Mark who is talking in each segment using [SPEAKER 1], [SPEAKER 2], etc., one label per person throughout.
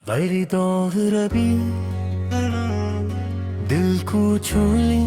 [SPEAKER 1] Gary रबी दिल को छूली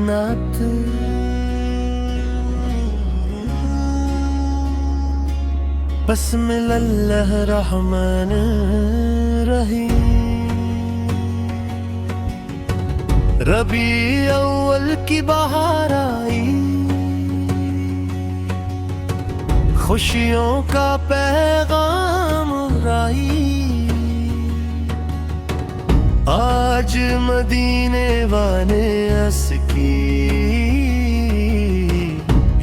[SPEAKER 1] नात बस्मिल्लाह रहमान रहीम। रबी अव्वल की बहार आई, खुशियों का पैगाम लाई। आज मदीने वाले असकी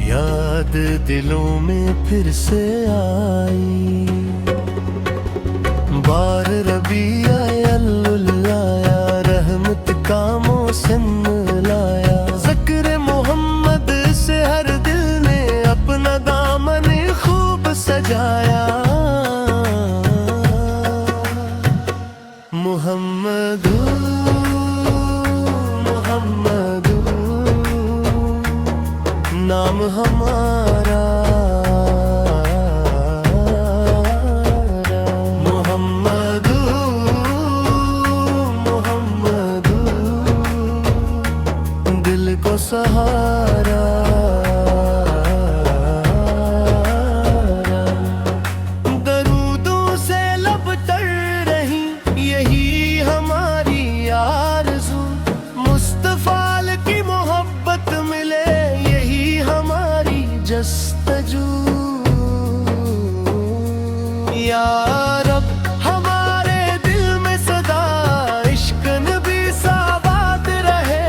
[SPEAKER 1] याद दिलों में फिर से आई। बार रबी आया रहमत का मौसम लाया। ज़िक्र मोहम्मद से हर दिल ने अपना दामन खूब सजाया। मुहम्मदू मुहम्मदू नाम हमारा। मुहम्मदू मुहम्मदू दिल को सहारा। दरूदों से लब तर रही यही हमारी आरज़ू। मुस्तफ़ा की मोहब्बत मिले यही हमारी जस्तजू। या रब हमारे दिल में सदा इश्क नबी साबात रहे।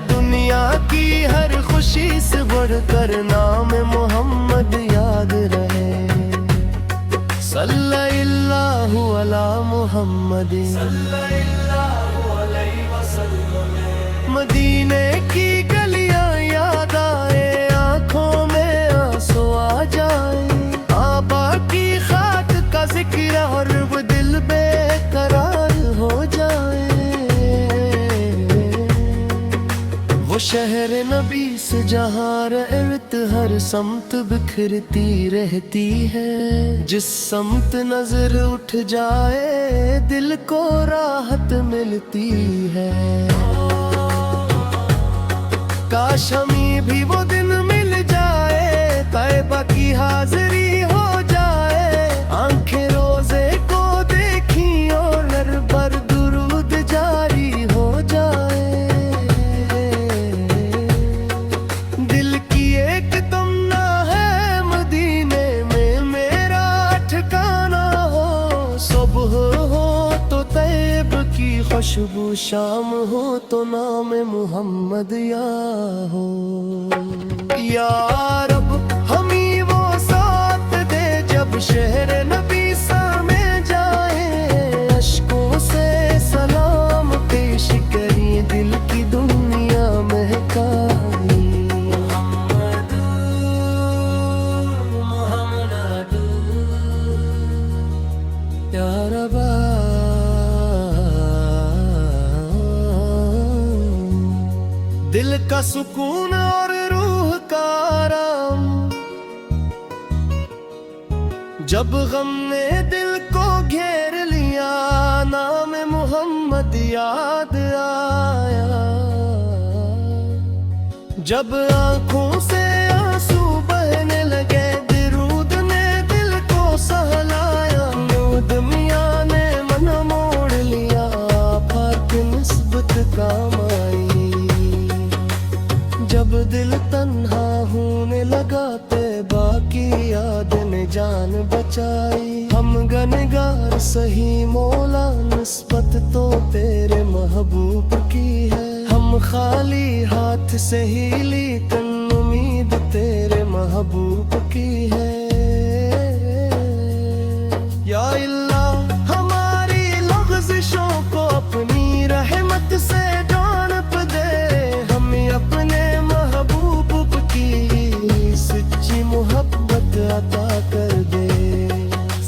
[SPEAKER 1] दुनिया की हर खुशी से बढ़कर नाम मोहम्मद याद रहे। सल्लल्लाहु अला मुहम्मद मदीने की गलियां याद आए, आंखों में आंसू आ जाए। आबा की खाक का जिक्र और वो दिल बेकरार हो जाए। वो शहर नबी से जहाँ रहमत हर समत बिखरती रहती है। जिस समत नजर उठ जाए दिल को राहत मिलती है। काश हमें भी वो दिन मिल जाए, तैबा की हाजिरी हो जाए। आंखें रोजे को देखी और नर पर दुरूद जारी हो जाए। दिल की एक तमन्ना है मदीने में मेरा ठिकाना हो। सुबह हो तो तैब की खुशबू, शाम हो तो नाम मुहम्मद या हो। या रब हमें वो साथ दे जब शहर नबी सामे जाए। अश्कों से सलाम पेश करी दिल की दुनिया महकाई। मुहम्मद या रबा दिल का सुकून और रूह का आराम। जब गम ने दिल को घेर लिया नाम मोहम्मद याद आया। जब आंखों से आंसू बहने लगे दरूद ने दिल को सहलाया। नूद मियां ने मन मोड़ लिया, पाक निस्बत काम आई। जब दिल तन्हा होने लगा तैबा की याद ने जान बचाई। हम गनगार सही मौला निस्बत तो तेरे महबूब की है। हम खाली हाथ से ही लेकिन उम्मीद तेरे महबूब की है। या अल्लाह हमारी लग़ज़िशों को अपनी रहमत से जानब दे। हमें अपने महबूब की सच्ची मोहब्बत अता कर दे।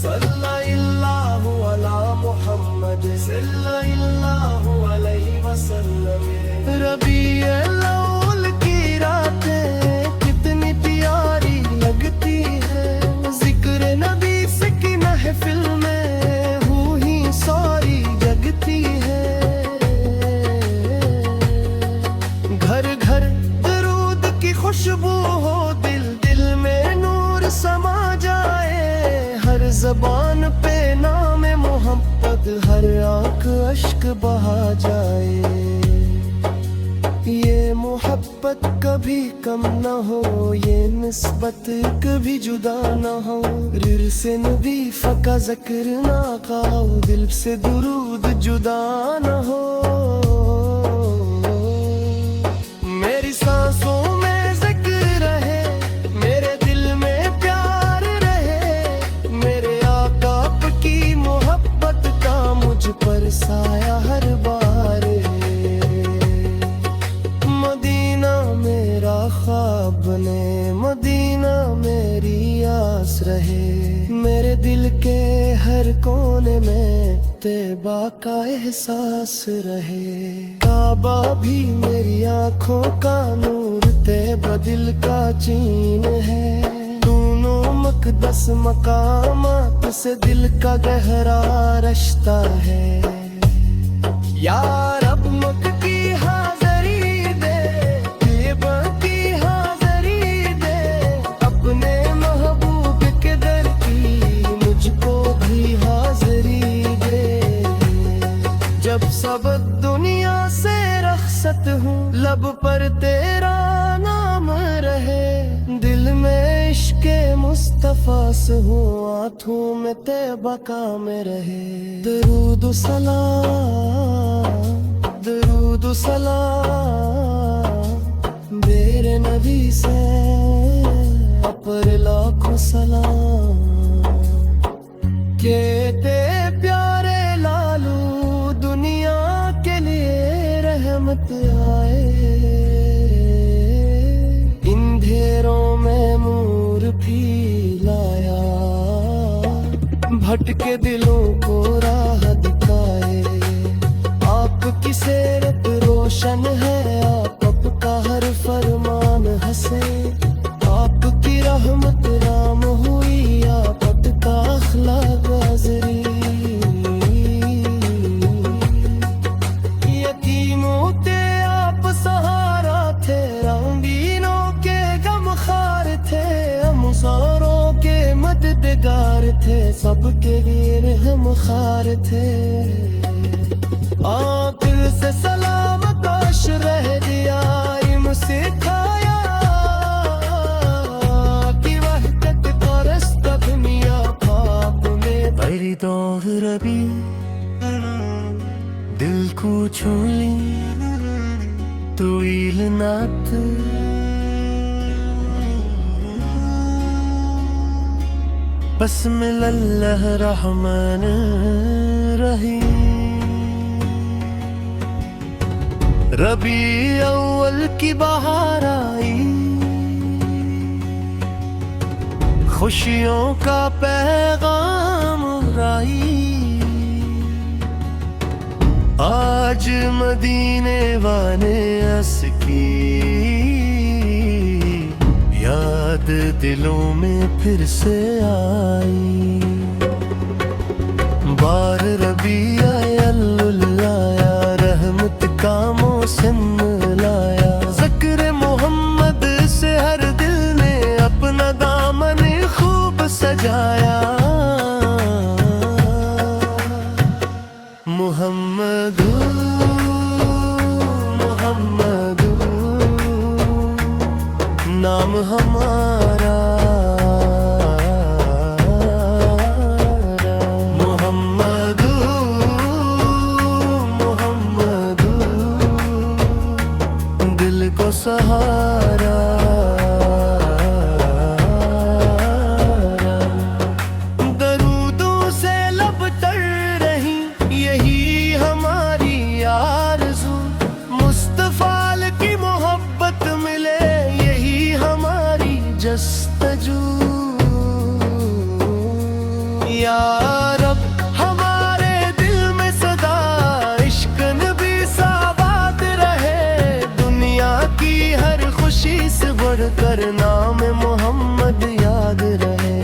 [SPEAKER 1] सल्लल्लाहु अला मुहम्मद सल्लल्लाहु अलैहि वसल्लम। रबी अव्वल की रातें कितनी प्यारी लगती है। जिक्र नबी से की महफिल में जुबान पे नाम मोहब्बत हर आंख अश्क बहा जाए। ये मोहब्बत कभी कम न हो, ये निस्बत कभी जुदा न हो। रिर से नबी फका ज़िक्र ना खाओ, दिल से दुरूद जुदा न हो। मेरी सांसों में ज़िक्र रहे, मेरे दिल में प्यार रहे। मेरे आका की मोहब्बत का मुझ पर साया हर बार। ख्वाब बने मदीना मेरी आस रहे। मेरे दिल के हर कोने में तैबा का एहसास रहे। काबा भी मेरी आँखों का नूर, तैबा दिल का चीन है। दोनों मकदस मकामात से दिल का गहरा रिश्ता है। यार अब मक्का की हाज़री दे, तैबा की हाज़री दे। अपने महबूब के दर की मुझको भी हाज़री दे। जब सब दुनिया से रख़्सत हूँ, लब पर तेरा नाम रहे। दिल में इश्क़े मुस्तफ़ा से हूँ, आँखों में तैबा का में रहे। दरूद सलाम, दरूद सलाम मेरे नबी से अपर लाखों सलाम। कहते प्यारे लालू दुनिया के लिए रहमत आए। इन ढेरों में नूर भी लाया, भटके दिलों को राह दिखाए। आपकी सीरत रोशन है, आपका हर फरमान हंसे। आपकी रहमत राम हुई, आपका अखलाक हाज़री। यतीमों के आप सहारा थे, रंगीनों के गम खार थे। मुसारों के मददगार थे, सबके लिए रहम खार थे। आखिर से सलाम काश रह दिया, इल्म सिखाया कि वहदत का रास्ता दुनिया पाप में। बड़ी दौर रबी दिल को छू ली, तू इलनात बिस्मिल्लाह रहमान रहीम। रबी अव्वल की बहार आई, खुशियों का पैगाम लाई। आज मदीने वाले असकी याद दिलों में फिर से आई। बार रबी आया, रहमत का मौसम लाया। ज़िक्र मोहम्मद से हर दिल ने अपना दामन खूब सजाया। मुहम्मदू मुहम्मदू नाम हमारा। मुहम्मदू मुहम्मदू दिल को सहारा। दरूदों से लब तर रही, यही हमारी आरज़ू। मुस्तफ़ा की मोहब्बत मिले, यही हमारी जस्तजू। या रब हमारे दिल में सदा इश्क नबी सा बात रहे। दुनिया की हर खुशी से बढ़कर नाम मोहम्मद याद रहे।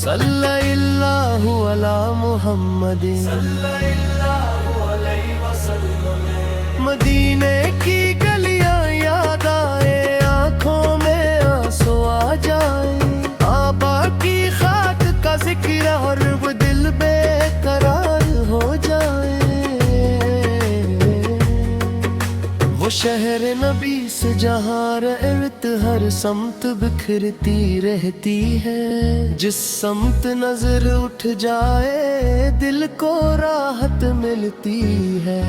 [SPEAKER 1] सल्लल्लाहु अला मुहम्मद, सल्लल्लाहु अलैहि वसल्लम। मदीने की गलियां याद आए, आंखों में आंसू आ जाए। आबा की खाक का जिक्र और वो दिल बेकरार हो जाए। वो शहर नबी से जहाँ रहमत हर समत बिखरती रहती है। जिस समत नजर उठ जाए दिल को राहत मिलती है।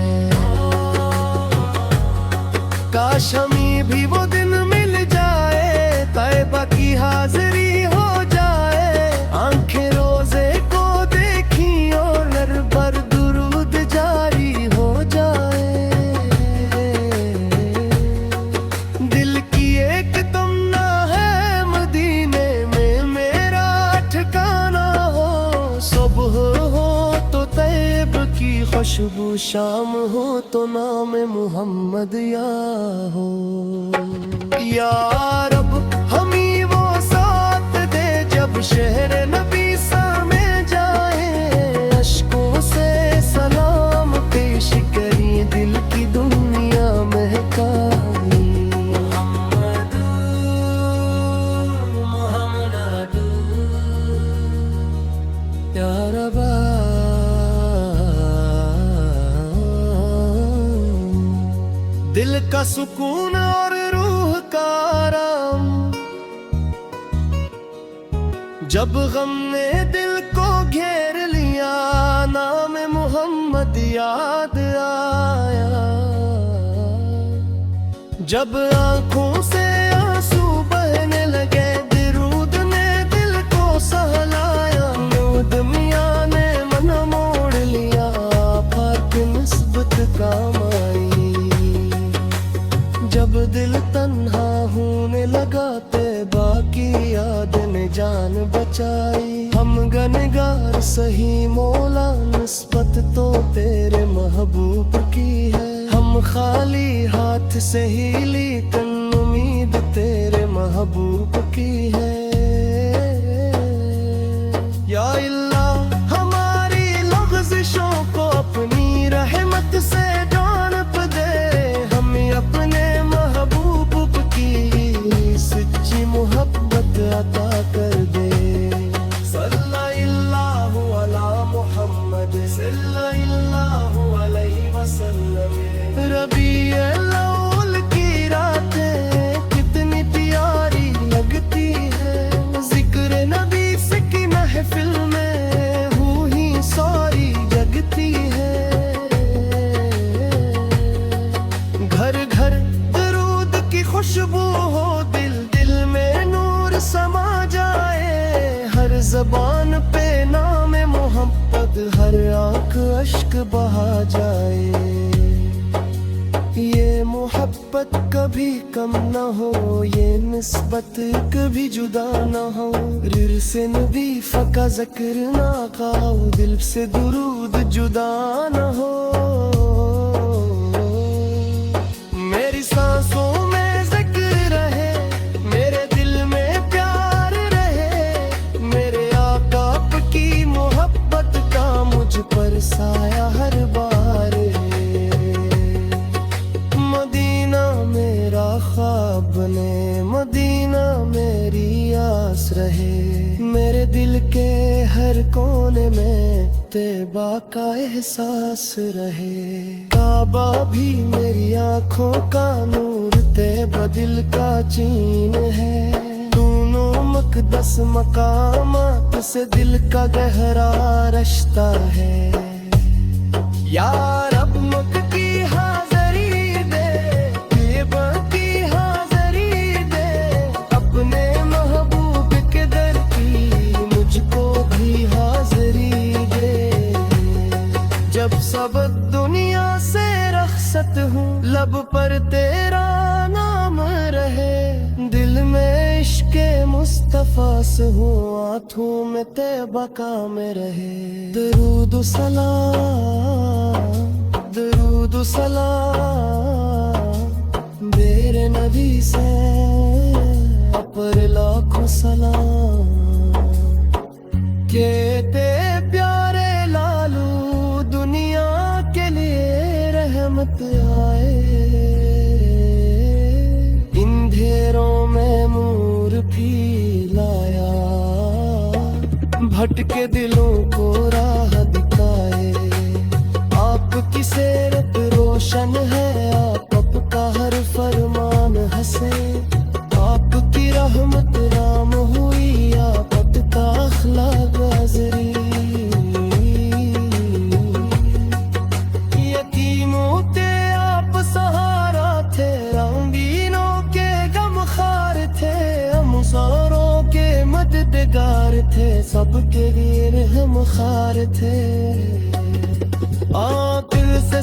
[SPEAKER 1] काश हमें भी वो दिन मिल जाए, तैबा की हाजिरी हो जाए। आंखें रोजे को देखी और नर पर दुरूद जारी हो जाए। दिल की एक तमन्ना है मदीने में मेरा ठिकाना हो। सुबह हो तो तैब की खुशबू, शाम हो तो नाम मोहम्मद या हो। या रब हमें वो साथ दे जब शहर नबी सामे जाए। अश्कों से सलाम पेश करी दिल की दुनिया महकाई। मोहम्मद मोहम्मद या रब्बा। दिल का सुकून और रूह का आराम, जब गम ने दिल को घेर लिया नाम मोहम्मद याद आया। जब आंखों से आंसू बहने लगे दिरूद ने दिल को सहलाया। नूद मियां ने मन मोड़ लिया आफाक निस्बत काम आई। जब दिल तन्हा होने लगा तैबा की याद ने जान बचाई। हम गनगार सही मौला निस्बत तो तेरे महबूब की है। हम खाली हाथ से ही लेकिन उम्मीद तेरे महबूब की है। या अल्लाह हमारी लग़ज़िशों को अपनी रहमत से जानब दे। हमें अपने महबूब की सच्ची मोहब्बत अता कर दे। सल्लल्लाहु अला मुहम्मद सल्लल्लाहु अलैहि वसल्लम। रबीउल अव्वल की रातें कितनी प्यारी लगती है। जिक्र नबी से की महफिल में रूही सारी जगती है। घर घर दरूद की खुशबू हो, दिल दिल में नूर समा जाए। हर ज़बान पे नाम मोहम्मद, हर आंख अश्क बहा जाए। ये मोहब्बत कभी कम न हो, ये निस्बत कभी जुदा न हो। रिर से नबी फका ज़िक्र ना खाओ, दिल से दुरूद जुदा न हो। मेरी सांसों में ज़िक्र रहे, मेरे दिल में प्यार रहे। मेरे आका की मोहब्बत का मुझ पर साया हर बार है। मदीना मेरा ख्वाब बने, मदीना मेरी आस रहे। मेरे दिल के हर कोने में तैबा का एहसास रहे। काबा भी मेरी आँखों का नूर, तैबा दिल का चीन है। दोनों मकदस मकामात से दिल का गहरा रिश्ता है। या रब मक की हाज़री दे, तैबा की हाज़री दे। अपने महबूब के दर की मुझको भी हाज़री दे। जब सब दुनिया से रख़्सत हूँ, लब पर तेरा नाम रहे। दिल में इश्क़े मुस्तफ़ा से हूँ, आँखों में तैबा काम रहे। दरूद सलाम, दरूद सलाम मेरे नबी से पर लाखों सलाम। कहते प्यारे लालू दुनिया के लिए रहमत आए। अंधेरों में नूर भी लाया, भटके दिलों को राह दिखाए। आपकी सीरत रोशन है, आप का हर फरमान हंसे। आपकी रहमत राम हुई, आप का अखलाक अज़री। यतीमों के आप सहारा थे, रंगीनों के गमखार थे। अमसारों के मददगार थे, सबके लिए रहमखार थे। दिल से